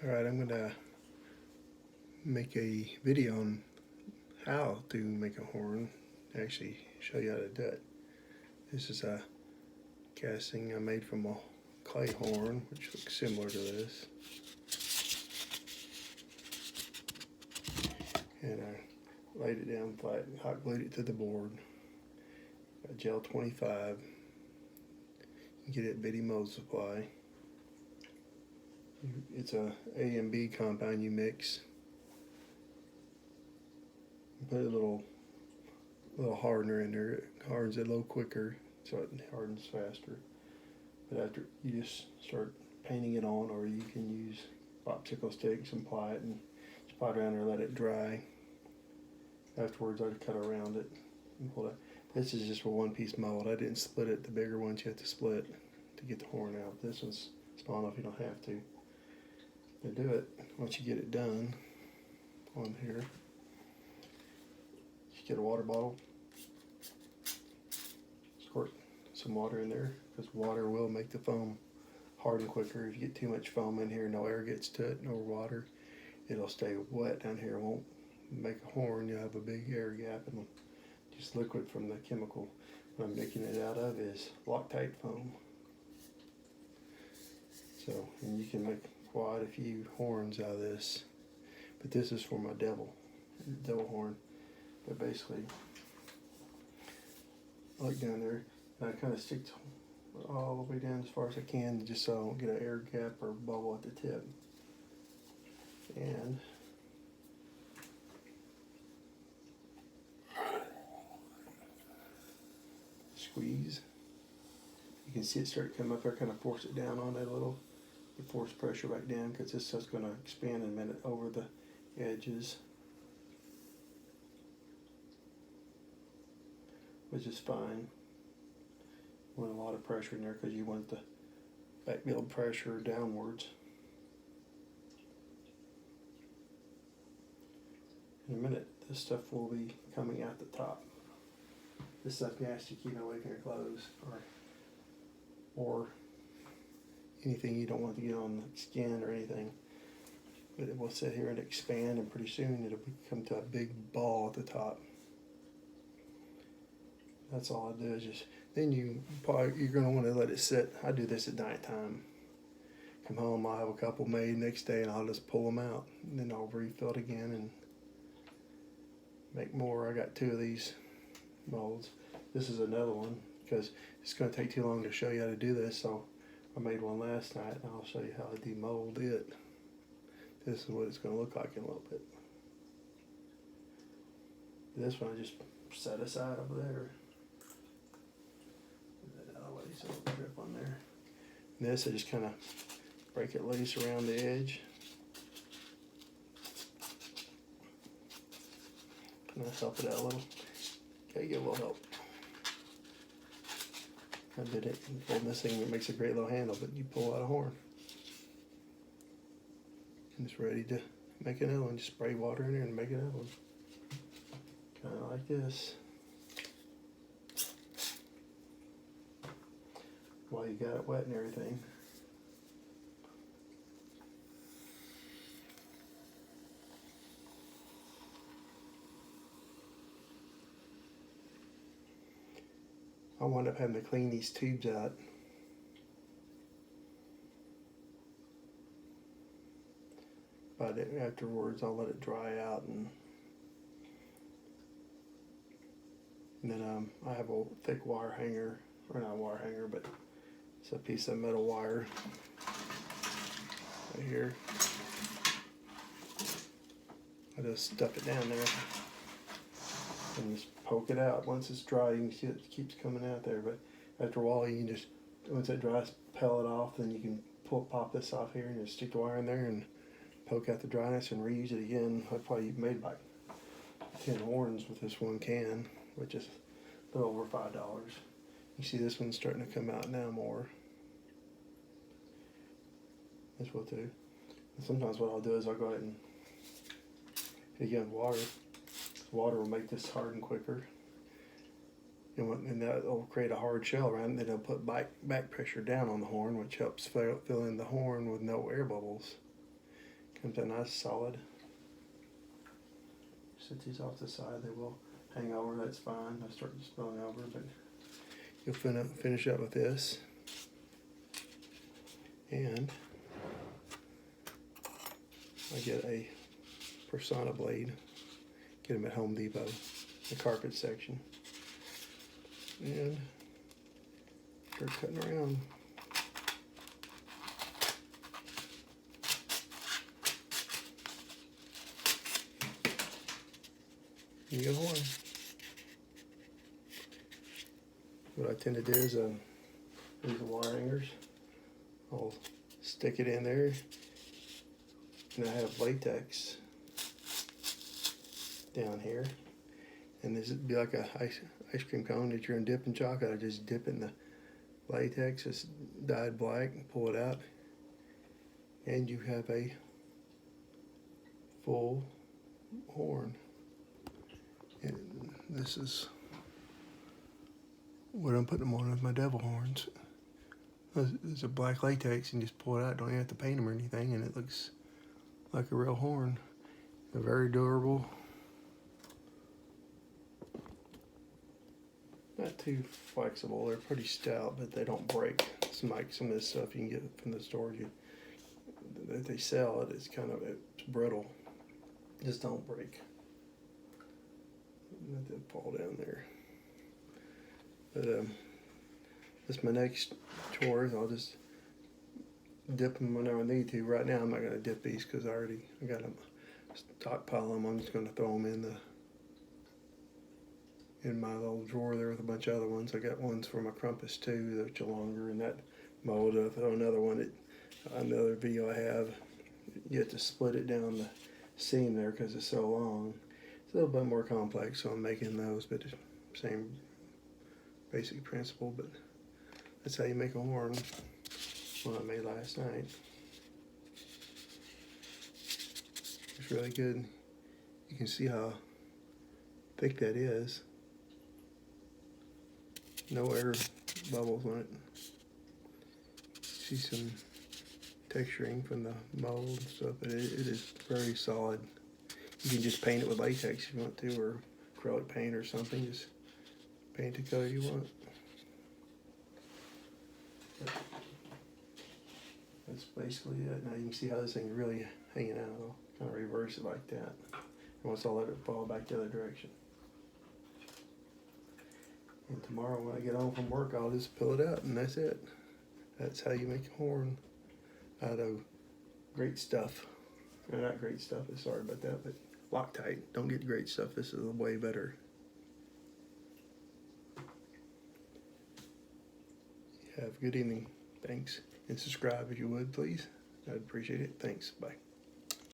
Alright, I'm going to make a video on how to make a horn, actually show you how to do it. This is a casting I made from a clay horn, which looks similar to this. And I laid it down flat and hot glued it to the board. Got Gel-25. You get it at Bitty Mold Supply. It's a A and B compound you mix. Put a little hardener in there. It hardens it a little quicker, so it hardens faster. But after you just start painting it on, or you can use popsicle sticks and apply it and spot around there, let it dry. Afterwards, I'd cut around it and pull it. This is just for one-piece mold. I didn't split it. The bigger ones you have to split to get the horn out. This one's small enough you don't have to. To do it, once you get it done on here, just get a water bottle, squirt some water in there, because water will make the foam harden quicker. If you get too much foam in here, no air gets to it, no water, it'll stay wet down here. It won't make a horn. You'll have a big air gap, and just liquid from the chemical. What I'm making it out of is Loctite foam. So, and you can make quite a few horns out of this, but this is for my devil horn. But basically, I like down there, and I kind of stick all the way down as far as I can, just so I don't get an air gap or bubble at the tip. And squeeze. You can see it start to come up there. Kind of force it down on that a little. Force pressure back down, because this stuff's going to expand in a minute over the edges, which is fine. You want a lot of pressure in there because you want the back build pressure downwards. In a minute, this stuff will be coming out the top. This stuff you have to keep away from your clothes, or anything you don't want to get on the skin or anything. But it will sit here and expand, and pretty soon it'll come to a big ball at the top. That's all I do is just, then you're going to want to let it sit. I do this at night time. Come home, I'll have a couple made next day, and I'll just pull them out, and then I'll refill it again and make more. I got 2 of these molds. This is another one, because it's going to take too long to show you how to do this, so I made one last night, and I'll show you how to demold it. This is what it's going to look like in a little bit. This one I just set aside over there. Put that out of the way so it won't drip on there. And this I just kind of break it loose around the edge. Kind of help it out a little. Gotta get a little help. I did it. Holding this thing, it makes a great little handle, but you pull out a horn. And it's ready to make another one. Just spray water in there and make another one. Kind of like this. While you got it wet and everything. I wound up having to clean these tubes out. But afterwards I'll let it dry out, and then I have a thick wire hanger, or not a wire hanger, but it's a piece of metal wire right here. I just stuff it down there and just poke it out. Once it's dry, you can see it keeps coming out there, but after a while you can just, once it dries, peel it off, then you can pop this off here and just stick the wire in there and poke out the dryness and reuse it again. I probably made like 10 horns with this one can, which is a little over $5. You see this one's starting to come out now more. This will too. And sometimes what I'll do is I'll go ahead and hit again with water. Water will make this harden quicker. And that will create a hard shell around it. Then it'll put back pressure down on the horn, which helps fill in the horn with no air bubbles. Comes out nice solid. Set these off to the side, they will hang over, that's fine. I start spilling over, but you'll finish up with this. And I get a Persona blade. Get them at Home Depot, the carpet section. And start cutting around. You get a horn. What I tend to do is these wire hangers. I'll stick it in there, and I have latex down here, and this would be like a ice cream cone that you're gonna dip in chocolate. I just dip in the latex, it's dyed black, pull it out, and you have a full horn. And this is what I'm putting them on with my devil horns. It's a black latex, and just pull it out. Don't even have to paint them or anything, and it looks like a real horn. They're very durable. Not too flexible. They're pretty stout, but they don't break. It's like some of this stuff you can get from the store that they sell. It's brittle. Just don't break. Let that fall down there. But that's my next chore. I'll just dip them whenever I need to. Right now, I'm not going to dip these because I got them stockpile them. I'm just going to throw them in my little drawer there with a bunch of other ones. I got ones for my Crumpus too, which are longer, and that mold. I'll throw another one. Another video I have. You have to split it down the seam there because it's so long. It's a little bit more complex, so I'm making those, but same basic principle. But that's how you make a horn. One I made last night. It's really good. You can see how thick that is. No air bubbles on it. See some texturing from the mold and stuff, but it is very solid. You can just paint it with latex if you want to, or acrylic paint or something. Just paint the color you want. That's basically it. Now you can see how this thing's really hanging out. I'll kind of reverse it like that. And once I let it fall back the other direction. And tomorrow when I get home from work, I'll just pull it out, and that's it. That's how you make a horn out of great stuff. Or not great stuff, sorry about that, but Loctite. Don't get great stuff. This is way better. Have a good evening. Thanks. And subscribe if you would, please. I'd appreciate it. Thanks. Bye.